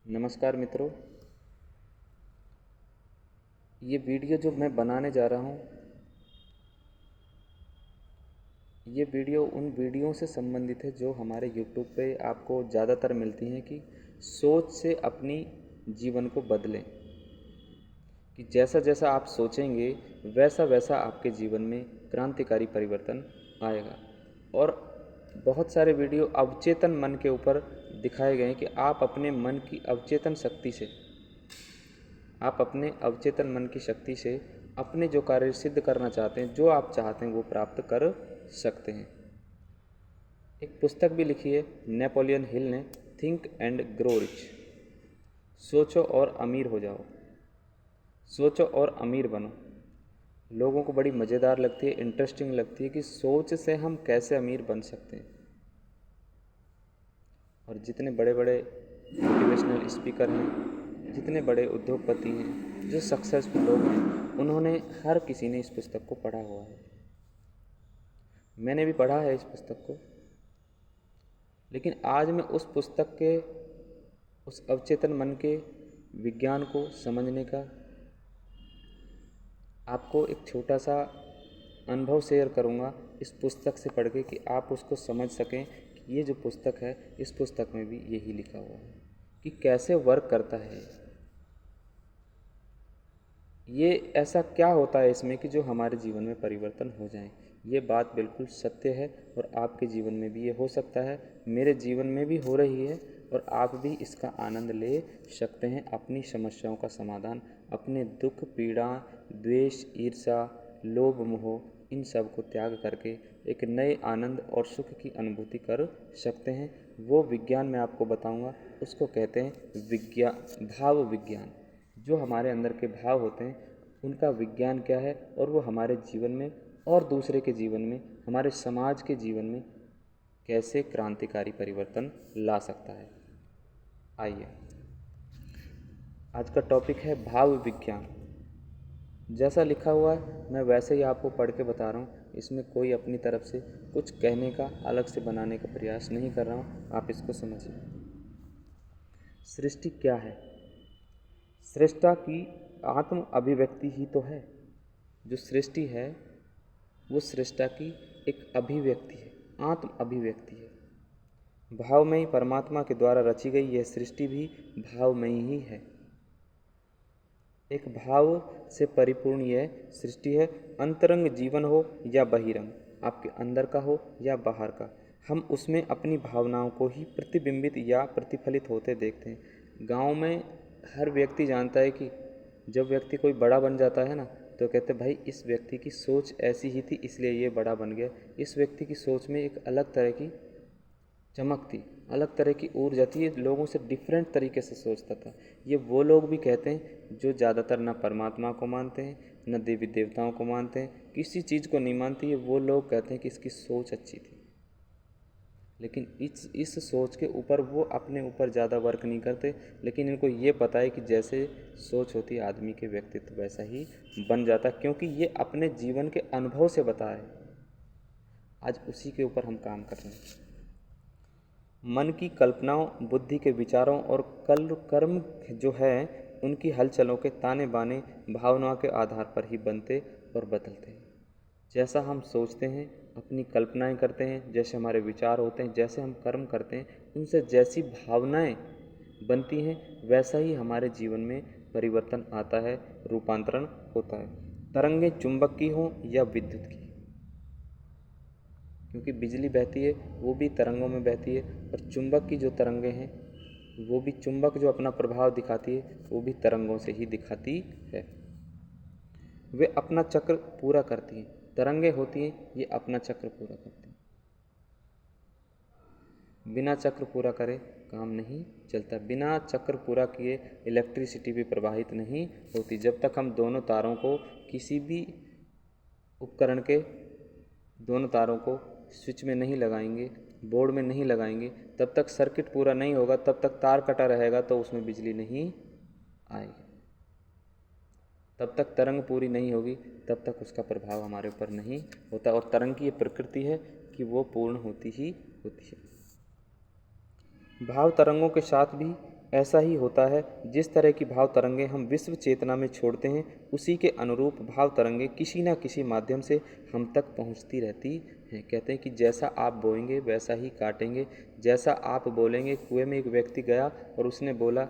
नमस्कार मित्रों। ये वीडियो जो मैं बनाने जा रहा हूँ, ये वीडियो उन वीडियो से संबंधित है जो हमारे यूट्यूब पे आपको ज़्यादातर मिलती हैं कि सोच से अपनी जीवन को बदलें। कि जैसा जैसा आप सोचेंगे वैसा वैसा आपके जीवन में क्रांतिकारी परिवर्तन आएगा। और बहुत सारे वीडियो अवचेतन मन के ऊपर दिखाए गए हैं कि आप अपने मन की अवचेतन शक्ति से, आप अपने अवचेतन मन की शक्ति से अपने जो कार्य सिद्ध करना चाहते हैं, जो आप चाहते हैं वो प्राप्त कर सकते हैं। एक पुस्तक भी लिखी है नेपोलियन हिल ने, थिंक एंड ग्रो रिच। सोचो और अमीर हो जाओ, सोचो और अमीर बनो। लोगों को बड़ी मज़ेदार लगती है, इंटरेस्टिंग लगती है कि सोच से हम कैसे अमीर बन सकते हैं। और जितने बड़े बड़े मोटिवेशनल स्पीकर हैं, जितने बड़े उद्योगपति हैं, जो सक्सेसफुल लोग हैं, उन्होंने हर किसी ने इस पुस्तक को पढ़ा हुआ है। मैंने भी पढ़ा है इस पुस्तक को। लेकिन आज मैं उस पुस्तक के, उस अवचेतन मन के विज्ञान को समझने का आपको एक छोटा सा अनुभव शेयर करूँगा इस पुस्तक से पढ़ के, कि आप उसको समझ सकें कि ये जो पुस्तक है, इस पुस्तक में भी यही लिखा हुआ है कि कैसे वर्क करता है ये। ऐसा क्या होता है इसमें कि जो हमारे जीवन में परिवर्तन हो जाए। ये बात बिल्कुल सत्य है और आपके जीवन में भी ये हो सकता है, मेरे जीवन में भी हो रही है। और आप भी इसका आनंद ले सकते हैं, अपनी समस्याओं का समाधान, अपने दुख, पीड़ा, द्वेष, ईर्ष्या, लोभ, मोह, इन सब को त्याग करके एक नए आनंद और सुख की अनुभूति कर सकते हैं। वो विज्ञान मैं आपको बताऊंगा, उसको कहते हैं विज्ञान, भाव विज्ञान। जो हमारे अंदर के भाव होते हैं उनका विज्ञान क्या है, और वो हमारे जीवन में और दूसरे के जीवन में, हमारे समाज के जीवन में कैसे क्रांतिकारी परिवर्तन ला सकता है। आइए, आज का टॉपिक है भाव विज्ञान। जैसा लिखा हुआ है मैं वैसे ही आपको पढ़ के बता रहा हूँ। इसमें कोई अपनी तरफ से कुछ कहने का, अलग से बनाने का प्रयास नहीं कर रहा हूँ। आप इसको समझिए। सृष्टि क्या है? सृष्टा की आत्म अभिव्यक्ति ही तो है। जो सृष्टि है वो सृष्टा की एक अभिव्यक्ति है, आत्म अभिव्यक्ति है। भावमयी परमात्मा के द्वारा रची गई यह सृष्टि भी भावमयी ही है। एक भाव से परिपूर्ण यह सृष्टि है। अंतरंग जीवन हो या बहिरंग, आपके अंदर का हो या बाहर का, हम उसमें अपनी भावनाओं को ही प्रतिबिंबित या प्रतिफलित होते देखते हैं। गांव में हर व्यक्ति जानता है कि जब व्यक्ति कोई बड़ा बन जाता है ना, तो कहते हैं भाई इस व्यक्ति की सोच ऐसी ही थी इसलिए ये बड़ा बन गया। इस व्यक्ति की सोच में एक अलग तरह की चमक थी, अलग तरह की ऊर्जा थी, ये लोगों से डिफरेंट तरीके से सोचता था। ये वो लोग भी कहते हैं जो ज़्यादातर न परमात्मा को मानते हैं, न देवी देवताओं को मानते हैं, किसी चीज़ को नहीं मानते। ये वो लोग कहते हैं कि इसकी सोच अच्छी थी। लेकिन इस सोच के ऊपर वो अपने ऊपर ज़्यादा वर्क नहीं करते। लेकिन इनको ये पता है कि जैसे सोच होती है आदमी के व्यक्तित्व वैसा ही बन जाता, क्योंकि ये अपने जीवन के अनुभव से बताया है। आज उसी के ऊपर हम काम कर रहे हैं। मन की कल्पनाओं, बुद्धि के विचारों और कर्म जो है उनकी हलचलों के ताने बाने भावनाओं के आधार पर ही बनते और बदलते हैं। जैसा हम सोचते हैं, अपनी कल्पनाएं करते हैं, जैसे हमारे विचार होते हैं, जैसे हम कर्म करते हैं, उनसे जैसी भावनाएं बनती हैं वैसा ही हमारे जीवन में परिवर्तन आता है, रूपांतरण होता है। तरंगें चुंबक की हों या विद्युत की, क्योंकि बिजली बहती है वो भी तरंगों में बहती है, और चुंबक की जो तरंगें हैं वो भी, चुंबक जो अपना प्रभाव दिखाती है वो भी तरंगों से ही दिखाती है। वे अपना चक्र पूरा करती हैं। तरंगें होती हैं, ये अपना चक्र पूरा करती हैं। बिना चक्र पूरा करे काम नहीं चलता। बिना चक्र पूरा किए इलेक्ट्रिसिटी भी प्रवाहित नहीं होती। जब तक हम दोनों तारों को, किसी भी उपकरण के दोनों तारों को स्विच में नहीं लगाएंगे, बोर्ड में नहीं लगाएंगे, तब तक सर्किट पूरा नहीं होगा, तब तक तार कटा रहेगा तो उसमें बिजली नहीं आएगी। तब तक तरंग पूरी नहीं होगी, तब तक उसका प्रभाव हमारे ऊपर नहीं होता। और तरंग की ये प्रकृति है कि वो पूर्ण होती ही होती है। भाव तरंगों के साथ भी ऐसा ही होता है। जिस तरह की भाव तरंगें हम विश्व चेतना में छोड़ते हैं, उसी के अनुरूप भाव तरंगें किसी न किसी माध्यम से हम तक पहुंचती रहती हैं। कहते हैं कि जैसा आप बोएंगे वैसा ही काटेंगे। जैसा आप बोलेंगे, कुएं में एक व्यक्ति गया और उसने बोला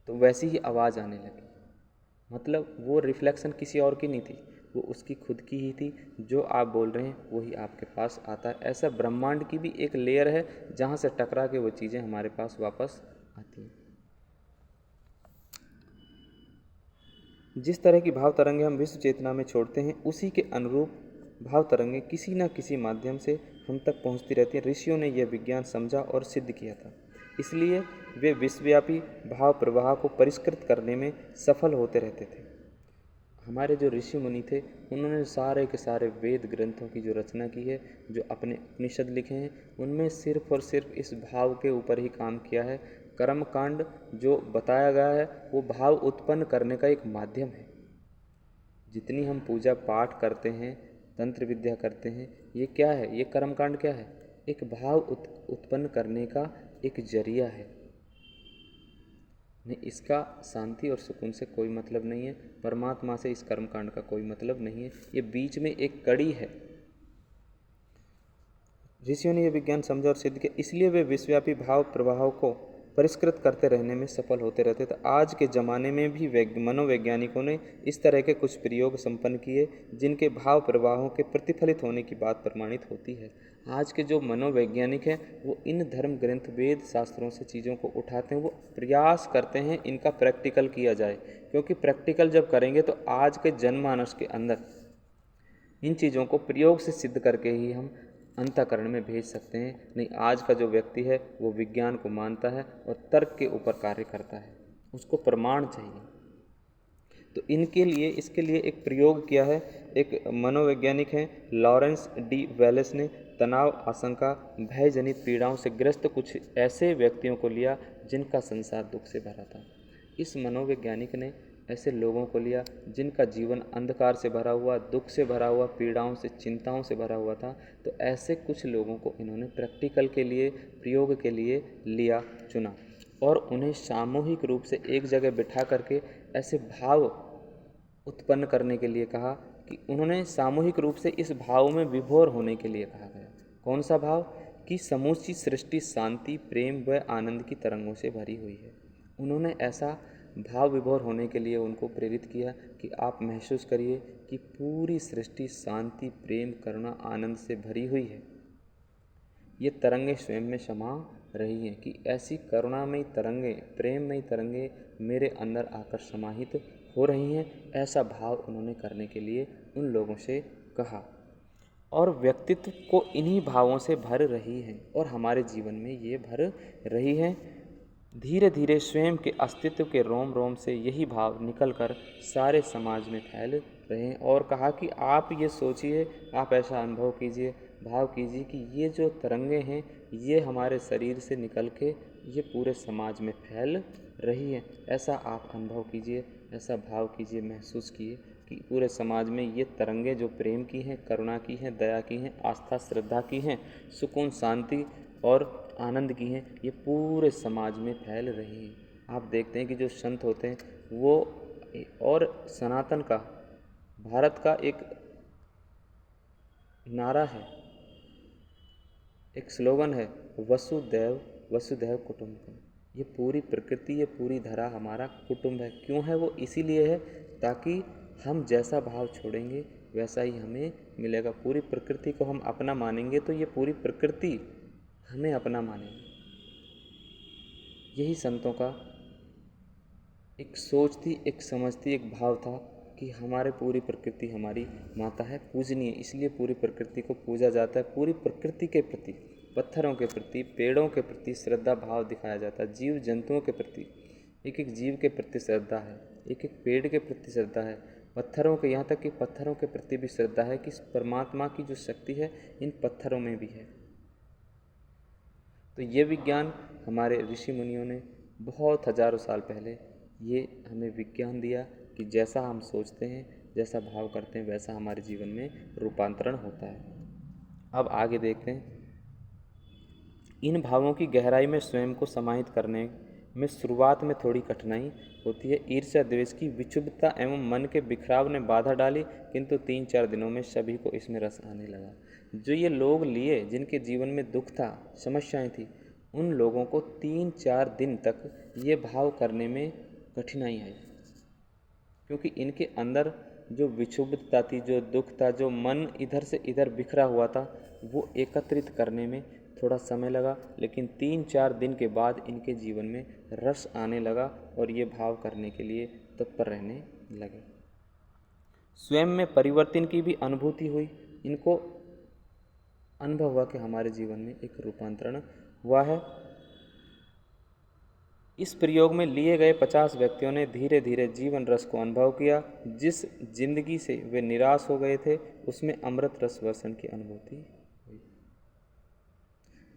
तो वैसी ही आवाज़ आने लगी। मतलब वो रिफ्लेक्शन किसी और की नहीं थी, वो उसकी खुद की ही थी। जो आप बोल रहे हैं वही आपके पास आता है। ऐसा ब्रह्मांड की भी एक लेयर है जहाँ से टकरा के वो चीज़ें हमारे पास वापस आती हैं। जिस तरह की भाव तरंगें हम विश्व चेतना में छोड़ते हैं, उसी के अनुरूप भाव तरंगें किसी न किसी माध्यम से हम तक पहुंचती रहती हैं। ऋषियों ने यह विज्ञान समझा और सिद्ध किया था, इसलिए वे विश्वव्यापी भाव प्रवाह को परिष्कृत करने में सफल होते रहते थे। हमारे जो ऋषि मुनि थे, उन्होंने सारे के सारे वेद ग्रंथों की जो रचना की है, जो अपने उपनिषद लिखे हैं, उनमें सिर्फ और सिर्फ इस भाव के ऊपर ही काम किया है। कर्म कांड जो बताया गया है वो भाव उत्पन्न करने का एक माध्यम है। जितनी हम पूजा पाठ करते हैं, तंत्र विद्या करते हैं, ये क्या है? ये कर्म कांड क्या है? एक भाव उत्पन्न करने का एक जरिया है। नहीं, इसका शांति और सुकून से कोई मतलब नहीं है, परमात्मा से इस कर्मकांड का कोई मतलब नहीं है। ये बीच में एक कड़ी है। ऋषियों ने यह विज्ञान समझा और सिद्ध किया, इसलिए वे विश्वव्यापी भाव प्रवाहों को परिष्कृत करते रहने में सफल होते रहते थे। आज के ज़माने में भी मनोवैज्ञानिकों ने इस तरह के कुछ प्रयोग संपन्न किए जिनके भाव प्रवाहों के प्रतिफलित होने की बात प्रमाणित होती है। आज के जो मनोवैज्ञानिक हैं वो इन धर्म ग्रंथ वेद शास्त्रों से चीज़ों को उठाते हैं, वो प्रयास करते हैं इनका प्रैक्टिकल किया जाए, क्योंकि प्रैक्टिकल जब करेंगे तो आज के जनमानस के अंदर इन चीज़ों को प्रयोग से सिद्ध करके ही हम अंतःकरण में भेज सकते हैं। नहीं, आज का जो व्यक्ति है वो विज्ञान को मानता है और तर्क के ऊपर कार्य करता है, उसको प्रमाण चाहिए। तो इसके लिए एक प्रयोग किया है। एक मनोवैज्ञानिक हैं लॉरेंस डी वेलेस ने तनाव, आशंका, भय जनित पीड़ाओं से ग्रस्त कुछ ऐसे व्यक्तियों को लिया जिनका संसार दुख से भरा था। इस मनोवैज्ञानिक ने ऐसे लोगों को लिया जिनका जीवन अंधकार से भरा हुआ, दुख से भरा हुआ, पीड़ाओं से, चिंताओं से भरा हुआ था। तो ऐसे कुछ लोगों को इन्होंने प्रैक्टिकल के लिए, प्रयोग के लिए लिया, चुना और उन्हें सामूहिक रूप से एक जगह बिठा करके ऐसे भाव उत्पन्न करने के लिए कहा कि उन्होंने सामूहिक रूप से इस भाव में विभोर होने के लिए कहा गया। कौन सा भाव? कि समूची सृष्टि शांति, प्रेम व आनंद की तरंगों से भरी हुई है। उन्होंने ऐसा भाव विभोर होने के लिए उनको प्रेरित किया कि आप महसूस करिए कि पूरी सृष्टि शांति, प्रेम, करुणा, आनंद से भरी हुई है। ये तरंगें स्वयं में समा रही हैं कि ऐसी करुणामयी तरंगें, प्रेममयी तरंगें मेरे अंदर आकर समाहित हो रही हैं। ऐसा भाव उन्होंने करने के लिए उन लोगों से कहा और व्यक्तित्व को इन्हीं भावों से भर रही है और हमारे जीवन में ये भर रही है। धीरे धीरे स्वयं के अस्तित्व के रोम रोम से यही भाव निकलकर सारे समाज में फैल रहे हैं। और कहा कि आप ये सोचिए, आप ऐसा अनुभव कीजिए, भाव कीजिए कि ये जो तरंगे हैं ये हमारे शरीर से निकल के ये पूरे समाज में फैल रही हैं। ऐसा आप अनुभव कीजिए, ऐसा भाव कीजिए, महसूस कीजिए कि पूरे समाज में ये तरंगे जो प्रेम की हैं, करुणा की हैं, दया की हैं, आस्था श्रद्धा की हैं, सुकून शांति और आनंद की हैं, ये पूरे समाज में फैल रही हैं। आप देखते हैं कि जो संत होते हैं वो, और सनातन का, भारत का एक नारा है, एक स्लोगन है, वसुदैव वसुधैव कुटुंबकम। ये पूरी प्रकृति, ये पूरी धरा हमारा कुटुंब है। क्यों है वो? इसीलिए है ताकि हम जैसा भाव छोड़ेंगे वैसा ही हमें मिलेगा। पूरी प्रकृति को हम अपना मानेंगे तो ये पूरी प्रकृति हमें अपना मानेगी। यही संतों का एक सोच थी, एक समझ थी, एक भाव था कि हमारे पूरी प्रकृति हमारी माता है, पूजनीय, इसलिए पूरी प्रकृति को पूजा जाता है। पूरी प्रकृति के प्रति, पत्थरों के प्रति, पेड़ों के प्रति श्रद्धा भाव दिखाया जाता है। जीव जंतुओं के प्रति, एक एक जीव के प्रति श्रद्धा है, एक एक पेड़ के प्रति श्रद्धा है, पत्थरों के, यहाँ तक कि पत्थरों के प्रति भी श्रद्धा है कि परमात्मा की जो शक्ति है इन पत्थरों में भी है। तो ये विज्ञान हमारे ऋषि मुनियों ने बहुत हजारों साल पहले ये हमें विज्ञान दिया कि जैसा हम सोचते हैं, जैसा भाव करते हैं, वैसा हमारे जीवन में रूपांतरण होता है। अब आगे देखते हैं। इन भावों की गहराई में स्वयं को समाहित करने में शुरुआत में थोड़ी कठिनाई होती है। ईर्ष्या द्वेष की विक्षुब्धता एवं मन के बिखराव ने बाधा डाली, किंतु 3-4 दिनों में सभी को इसमें रस आने लगा। जो ये लोग लिए जिनके जीवन में दुख था, समस्याएं थी, उन लोगों को 3-4 दिन तक ये भाव करने में कठिनाई आई, क्योंकि इनके अंदर जो विक्षुब्धता थी, जो दुख था, जो मन इधर से इधर बिखरा हुआ था, वो एकत्रित करने में थोड़ा समय लगा। लेकिन 3-4 दिन के बाद इनके जीवन में रस आने लगा और ये भाव करने के लिए तत्पर रहने लगे। स्वयं में परिवर्तन की भी अनुभूति हुई। इनको अनुभव हुआ कि हमारे जीवन में एक रूपांतरण हुआ है। इस प्रयोग में लिए गए 50 व्यक्तियों ने धीरे धीरे जीवन रस को अनुभव किया। जिस जिंदगी से वे निराश हो गए थे, उसमें अमृत रस वर्षण की अनुभूति हुई।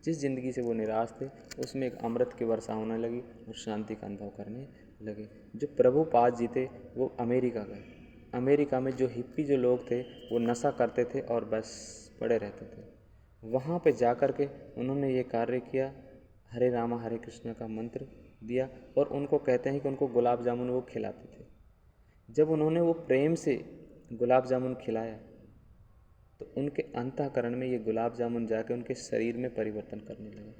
जिस जिंदगी से वो निराश थे, उसमें एक अमृत की वर्षा होने लगी और शांति का अनुभव करने लगे। जो प्रभुपाद जी थे, वो अमेरिका गए। अमेरिका में जो हिप्पी जो लोग थे, वो नशा करते थे और बस पड़े रहते थे। वहाँ पे जाकर के उन्होंने ये कार्य किया, हरे रामा हरे कृष्णा का मंत्र दिया, और उनको कहते हैं कि उनको गुलाब जामुन वो खिलाते थे। जब उन्होंने वो प्रेम से गुलाब जामुन खिलाया, तो उनके अंतःकरण में ये गुलाब जामुन जाके उनके शरीर में परिवर्तन करने लगा।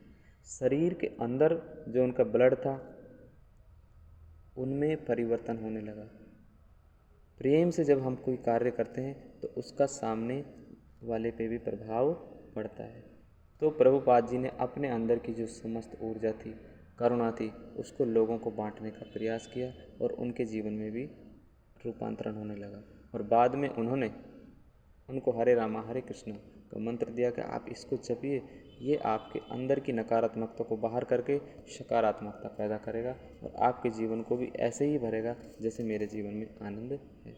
शरीर के अंदर जो उनका ब्लड था, उनमें परिवर्तन होने लगा। प्रेम से जब हम कोई कार्य करते हैं तो उसका सामने वाले पे भी प्रभाव पड़ता है। तो प्रभुपाद जी ने अपने अंदर की जो समस्त ऊर्जा थी, करुणा थी, उसको लोगों को बांटने का प्रयास किया और उनके जीवन में भी रूपांतरण होने लगा। और बाद में उन्होंने उनको हरे रामा हरे कृष्णा का मंत्र दिया कि आप इसको जपिए, ये आपके अंदर की नकारात्मकता को बाहर करके सकारात्मकता पैदा करेगा और आपके जीवन को भी ऐसे ही भरेगा जैसे मेरे जीवन में आनंद है।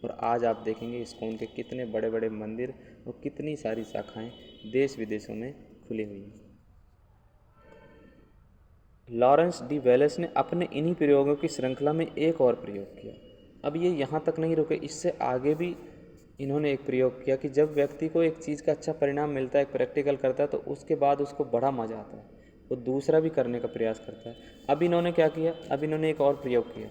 और आज आप देखेंगे इस्कॉन के कितने बड़े बड़े मंदिर और कितनी सारी शाखाएं देश विदेशों में खुली हुई हैं। लॉरेंस डी वेलेस ने अपने इन्हीं प्रयोगों की श्रृंखला में एक और प्रयोग किया। अब ये यहाँ तक नहीं रुके, इससे आगे भी इन्होंने एक प्रयोग किया कि जब व्यक्ति को एक चीज़ का अच्छा परिणाम मिलता है, एक प्रैक्टिकल करता है, तो उसके बाद उसको बड़ा मज़ा आता है, वो दूसरा भी करने का प्रयास करता है। अब इन्होंने क्या किया, अब इन्होंने एक और प्रयोग किया।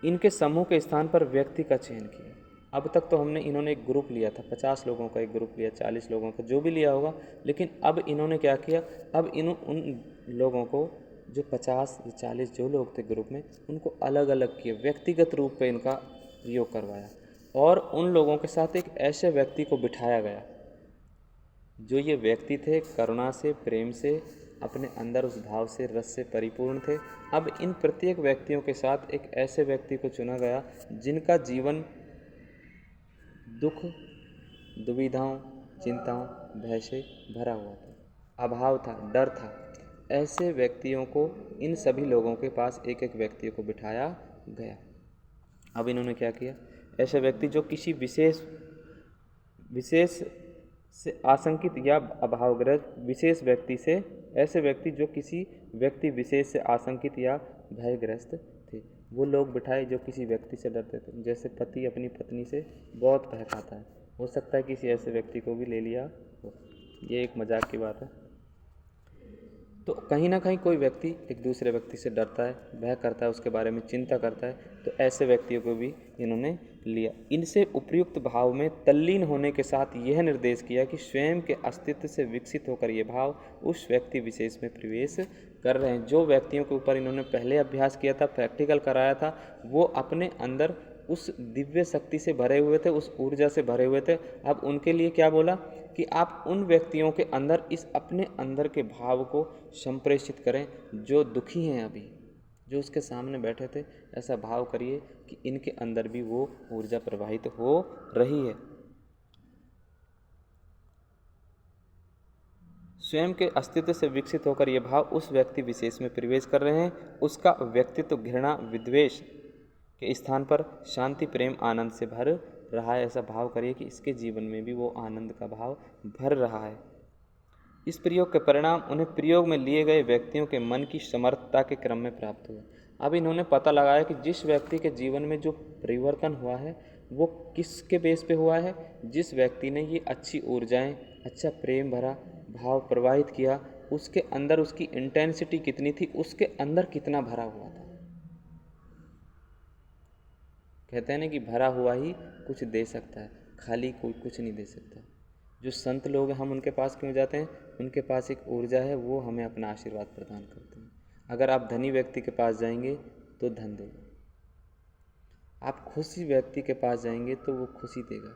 इनके समूह के स्थान पर व्यक्ति का चयन किया। अब तक तो इन्होंने एक ग्रुप लिया था, 50 लोगों का एक ग्रुप लिया, 40 लोगों का, जो भी लिया होगा। लेकिन अब इन्होंने क्या किया, अब उन लोगों को जो 50 या 40 जो लोग थे ग्रुप में, उनको अलग अलग किया, व्यक्तिगत रूप पे इनका प्रयोग करवाया। और उन लोगों के साथ एक ऐसे व्यक्ति को बिठाया गया जो ये व्यक्ति थे करुणा से, प्रेम से, अपने अंदर उस भाव से, रस से परिपूर्ण थे। अब इन प्रत्येक व्यक्तियों के साथ एक ऐसे व्यक्ति को चुना गया जिनका जीवन दुख, दुविधाओं, चिंताओं, भय से भरा हुआ था, अभाव था, डर था। ऐसे व्यक्तियों को, इन सभी लोगों के पास एक एक व्यक्ति को बिठाया गया। अब इन्होंने क्या किया, ऐसे व्यक्ति जो किसी विशेष से आशंकित या अभावग्रस्त विशेष व्यक्ति से, ऐसे व्यक्ति जो किसी व्यक्ति विशेष से आशंकित या भयग्रस्त थे, वो लोग बिठाए जो किसी व्यक्ति से डरते थे। जैसे पति अपनी पत्नी से बहुत भय खाता है, हो सकता है किसी ऐसे व्यक्ति को भी ले लिया हो। ये एक मजाक की बात है। तो कहीं ना कहीं कोई व्यक्ति एक दूसरे व्यक्ति से डरता है, भय करता है, उसके बारे में चिंता करता है, तो ऐसे व्यक्तियों को भी इन्होंने लिया। इनसे उपयुक्त भाव में तल्लीन होने के साथ यह निर्देश किया कि स्वयं के अस्तित्व से विकसित होकर ये भाव उस व्यक्ति विशेष में प्रवेश कर रहे हैं। जो व्यक्तियों के ऊपर इन्होंने पहले अभ्यास किया था, प्रैक्टिकल कराया था, वो अपने अंदर उस दिव्य शक्ति से भरे हुए थे, उस ऊर्जा से भरे हुए थे। अब उनके लिए क्या बोला कि आप उन व्यक्तियों के अंदर इस अपने अंदर के भाव को संप्रेषित करें जो दुखी हैं, अभी जो उसके सामने बैठे थे। ऐसा भाव करिए कि इनके अंदर भी वो ऊर्जा प्रवाहित हो रही है। स्वयं के अस्तित्व से विकसित होकर ये भाव उस व्यक्ति विशेष में प्रवेश कर रहे हैं। उसका व्यक्तित्व घृणा, विद्वेष के स्थान पर शांति, प्रेम, आनंद से भर रहा है। ऐसा भाव करिए कि इसके जीवन में भी वो आनंद का भाव भर रहा है। इस प्रयोग के परिणाम उन्हें प्रयोग में लिए गए व्यक्तियों के मन की समर्थता के क्रम में प्राप्त हुए। अब इन्होंने पता लगाया कि जिस व्यक्ति के जीवन में जो परिवर्तन हुआ है वो किसके बेस पे हुआ है। जिस व्यक्ति ने ये अच्छी ऊर्जाएं, अच्छा प्रेम भरा भाव प्रवाहित किया, उसके अंदर उसकी इंटेंसिटी कितनी थी, उसके अंदर कितना भरा हुआ था। कहते हैं ना कि भरा हुआ ही कुछ दे सकता है, खाली कोई कुछ नहीं दे सकता। जो संत लोग हैं, हम उनके पास क्यों जाते हैं? उनके पास एक ऊर्जा है, वो हमें अपना आशीर्वाद प्रदान करते हैं। अगर आप धनी व्यक्ति के पास जाएंगे तो धन देगा, आप खुशी व्यक्ति के पास जाएंगे तो वो खुशी देगा,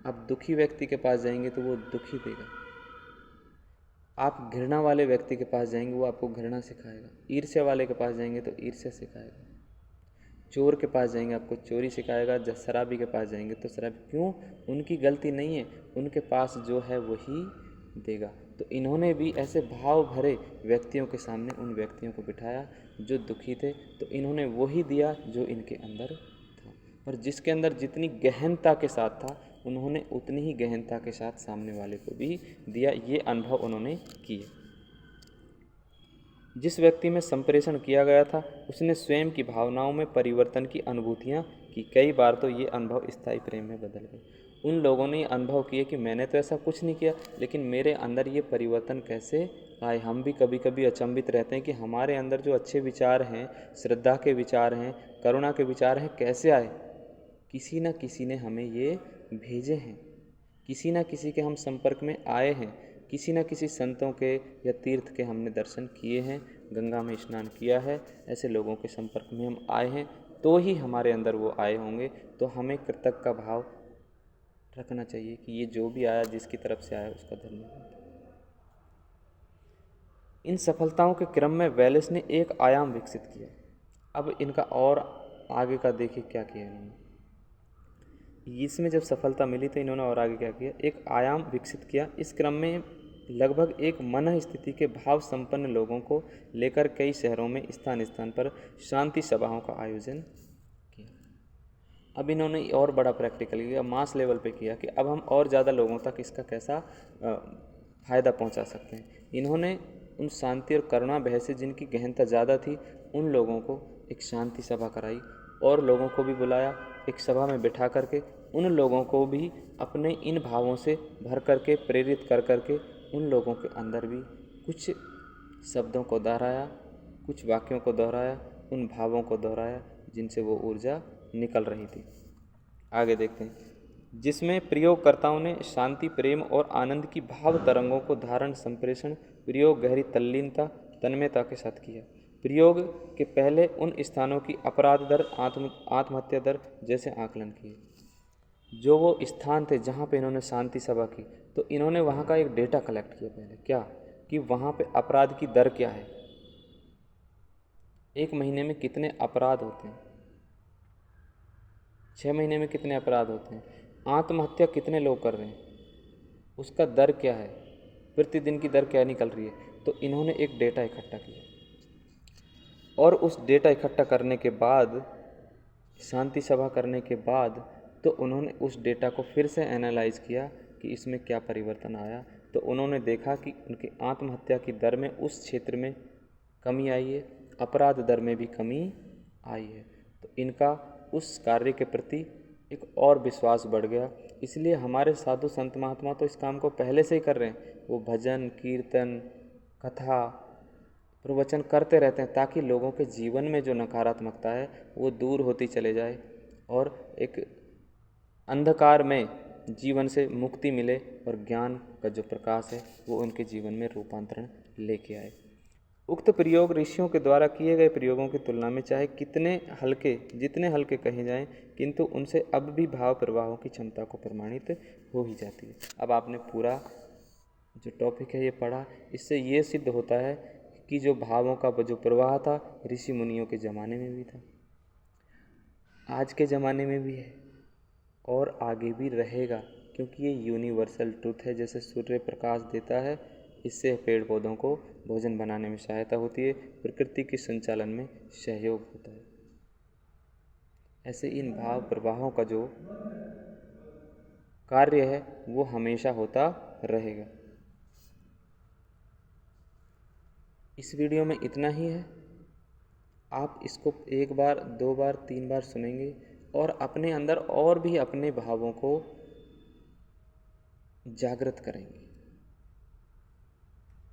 आप दुखी व्यक्ति के पास जाएंगे तो वो दुखी देगा, आप घृणा वाले व्यक्ति के पास जाएंगे वो आपको घृणा सिखाएगा, ईर्ष्या वाले के पास जाएंगे तो ईर्ष्या सिखाएगा, चोर के पास जाएंगे आपको चोरी सिखाएगा, जब शराबी के पास जाएंगे तो शराबी। क्यों? उनकी गलती नहीं है, उनके पास जो है वही देगा। तो इन्होंने भी ऐसे भाव भरे व्यक्तियों के सामने उन व्यक्तियों को बिठाया जो दुखी थे, तो इन्होंने वही दिया जो इनके अंदर था, और जिसके अंदर जितनी गहनता के साथ था उन्होंने उतनी ही गहनता के साथ सामने वाले को भी दिया। ये अनुभव उन्होंने किए। जिस व्यक्ति में संप्रेषण किया गया था उसने स्वयं की भावनाओं में परिवर्तन की अनुभूतियाँ की। कई बार तो ये अनुभव स्थायी प्रेम में बदल गए। उन लोगों ने अनुभव किए कि मैंने तो ऐसा कुछ नहीं किया, लेकिन मेरे अंदर ये परिवर्तन कैसे आए। हम भी कभी कभी अचंभित रहते हैं कि हमारे अंदर जो अच्छे विचार हैं, श्रद्धा के विचार हैं, करुणा के विचार हैं, कैसे आए। किसी न किसी ने हमें ये भेजे हैं, किसी न किसी के हम संपर्क में आए हैं, किसी न किसी संतों के या तीर्थ के हमने दर्शन किए हैं, गंगा में स्नान किया है, ऐसे लोगों के संपर्क में हम आए हैं, तो ही हमारे अंदर वो आए होंगे। तो हमें कृतज्ञ का भाव रखना चाहिए कि ये जो भी आया, जिसकी तरफ से आया, उसका धन्यवाद। इन सफलताओं के क्रम में वेलेस ने एक आयाम विकसित किया। अब इनका और आगे का देखिए क्या किया इन्होंने। इसमें जब सफलता मिली तो इन्होंने और आगे क्या किया, एक आयाम विकसित किया। इस क्रम में लगभग एक मन स्थिति के भाव संपन्न लोगों को लेकर कई शहरों में स्थान स्थान पर शांति सभाओं का आयोजन किया। अब इन्होंने और बड़ा प्रैक्टिकल किया, मास लेवल पे किया कि अब हम और ज़्यादा लोगों तक इसका कैसा फ़ायदा पहुंचा सकते हैं। इन्होंने उन शांति और करुणा भय से जिनकी गहनता ज़्यादा थी उन लोगों को एक शांति सभा कराई, और लोगों को भी बुलाया एक सभा में बिठा करके, उन लोगों को भी अपने इन भावों से भर करके प्रेरित कर करके उन लोगों के अंदर भी कुछ शब्दों को दोहराया, कुछ वाक्यों को दोहराया, उन भावों को दोहराया जिनसे वो ऊर्जा निकल रही थी। आगे देखते हैं। जिसमें प्रयोगकर्ताओं ने शांति, प्रेम और आनंद की भाव तरंगों को धारण, संप्रेषण, प्रयोग गहरी तल्लीनता, तन्मयता के साथ किया। प्रयोग के पहले उन स्थानों की अपराध दर, आत्महत्या दर जैसे आकलन किए। जो वो स्थान थे जहाँ पे इन्होंने शांति सभा की, तो इन्होंने वहाँ का एक डेटा कलेक्ट किया पहले, क्या कि वहाँ पे अपराध की दर क्या है, एक महीने में कितने अपराध होते हैं, 6 महीने में कितने अपराध होते हैं, आत्महत्या कितने लोग कर रहे हैं, उसका दर क्या है, प्रतिदिन की दर क्या निकल रही है। तो इन्होंने एक डेटा इकट्ठा किया, और उस डेटा इकट्ठा करने के बाद, शांति सभा करने के बाद, तो उन्होंने उस डेटा को फिर से एनालाइज किया कि इसमें क्या परिवर्तन आया। तो उन्होंने देखा कि उनकी आत्महत्या की दर में उस क्षेत्र में कमी आई है, अपराध दर में भी कमी आई है। तो इनका उस कार्य के प्रति एक और विश्वास बढ़ गया। इसलिए हमारे साधु संत महात्मा तो इस काम को पहले से ही कर रहे हैं, वो भजन, कीर्तन, कथा, प्रवचन करते रहते हैं, ताकि लोगों के जीवन में जो नकारात्मकता है वो दूर होती चले जाए और एक अंधकार में जीवन से मुक्ति मिले, और ज्ञान का जो प्रकाश है वो उनके जीवन में रूपांतरण लेके आए। उक्त प्रयोग ऋषियों के द्वारा किए गए प्रयोगों की तुलना में चाहे जितने हल्के कहे जाएं, किंतु उनसे अब भी भाव प्रवाहों की क्षमता को प्रमाणित हो ही जाती है। अब आपने पूरा जो टॉपिक है ये पढ़ा, इससे ये सिद्ध होता है कि जो भावों का जो प्रवाह था ऋषि मुनियों के ज़माने में भी था, आज के ज़माने में भी है, और आगे भी रहेगा, क्योंकि ये यूनिवर्सल ट्रुथ है। जैसे सूर्य प्रकाश देता है, इससे पेड़ पौधों को भोजन बनाने में सहायता होती है, प्रकृति के संचालन में सहयोग होता है, ऐसे इन भाव प्रवाहों का जो कार्य है वो हमेशा होता रहेगा। इस वीडियो में इतना ही है। आप इसको 1 बार, 2 बार, 3 बार सुनेंगे और अपने अंदर और भी अपने भावों को जागृत करेंगे।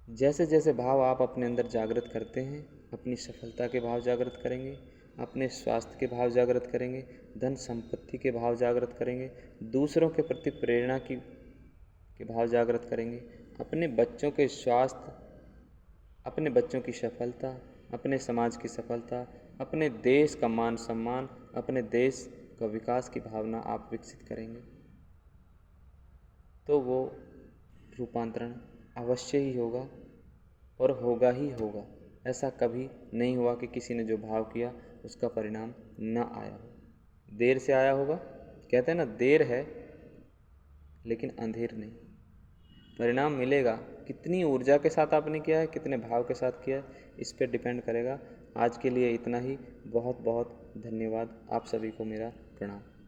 जैसे जैसे भाव आप अपने अंदर जागृत करते हैं, अपनी सफलता के भाव जागृत करेंगे, अपने स्वास्थ्य के भाव जागृत करेंगे, धन संपत्ति के भाव जागृत करेंगे, दूसरों के प्रति प्रेरणा के भाव जागृत करेंगे, अपने बच्चों के स्वास्थ्य, अपने बच्चों की सफलता, अपने समाज की सफलता, अपने देश का मान सम्मान, अपने देश का विकास की भावना आप विकसित करेंगे, तो वो रूपांतरण अवश्य ही होगा और होगा ही होगा। ऐसा कभी नहीं हुआ कि किसी ने जो भाव किया उसका परिणाम न आया हो। देर से आया होगा, कहते हैं ना, देर है लेकिन अंधेर नहीं। परिणाम मिलेगा। कितनी ऊर्जा के साथ आपने किया है, कितने भाव के साथ किया है, इस पर डिपेंड करेगा। आज के लिए इतना ही। बहुत बहुत धन्यवाद। आप सभी को मेरा प्रणाम।